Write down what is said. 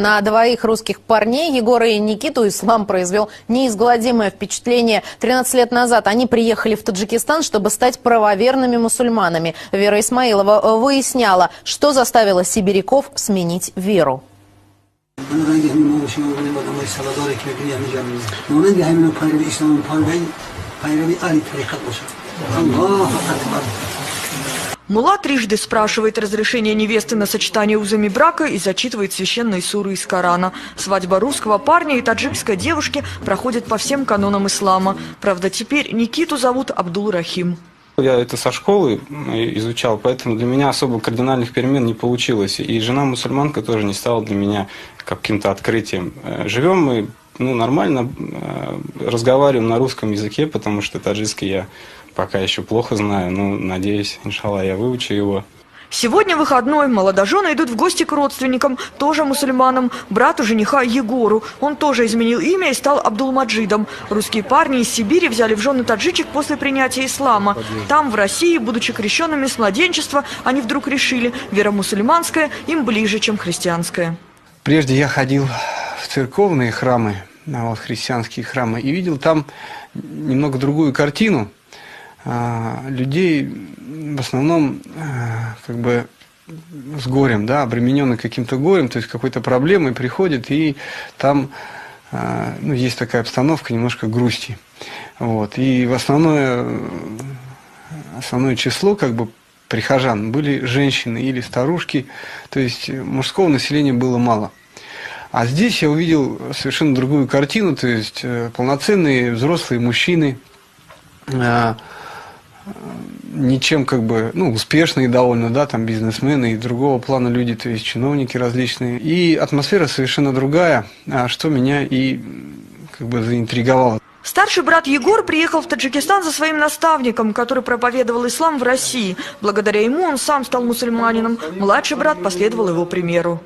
На двоих русских парней, Егора и Никиту, ислам произвел неизгладимое впечатление. 13 лет назад они приехали в Таджикистан, чтобы стать правоверными мусульманами. Вера Исмаилова выясняла, что заставило сибиряков сменить веру. Мулла трижды спрашивает разрешение невесты на сочетание узами брака и зачитывает священные суры из Корана. Свадьба русского парня и таджикской девушки проходит по всем канонам ислама. Правда, теперь Никиту зовут Абдул-Рахим. Я это со школы изучал, поэтому для меня особо кардинальных перемен не получилось. И жена-мусульманка тоже не стала для меня каким-то открытием. Живем мы нормально, разговариваем на русском языке, потому что таджикский я пока еще плохо знаю, но надеюсь, иншаллах, я выучу его. Сегодня выходной. Молодожены идут в гости к родственникам, тоже мусульманам, брату жениха Егору. Он тоже изменил имя и стал Абдул-Маджидом. Русские парни из Сибири взяли в жены таджичек после принятия ислама. Там, в России, будучи крещенными с младенчества, они вдруг решили, вера мусульманская им ближе, чем христианская. Прежде я ходил в церковные храмы, христианские храмы, и видел там немного другую картину. Людей в основном как бы с горем, обремененный каким-то горем, то есть какой-то проблемой приходят, и там есть такая обстановка немножко грусти. И в основное число прихожан были женщины или старушки, то есть мужского населения было мало. А здесь я увидел совершенно другую картину, то есть полноценные взрослые мужчины, ничем успешные довольно, там бизнесмены и другого плана люди, то есть чиновники различные. И атмосфера совершенно другая, что меня и заинтриговало. Старший брат Егор приехал в Таджикистан за своим наставником, который проповедовал ислам в России. Благодаря ему он сам стал мусульманином. Младший брат последовал его примеру.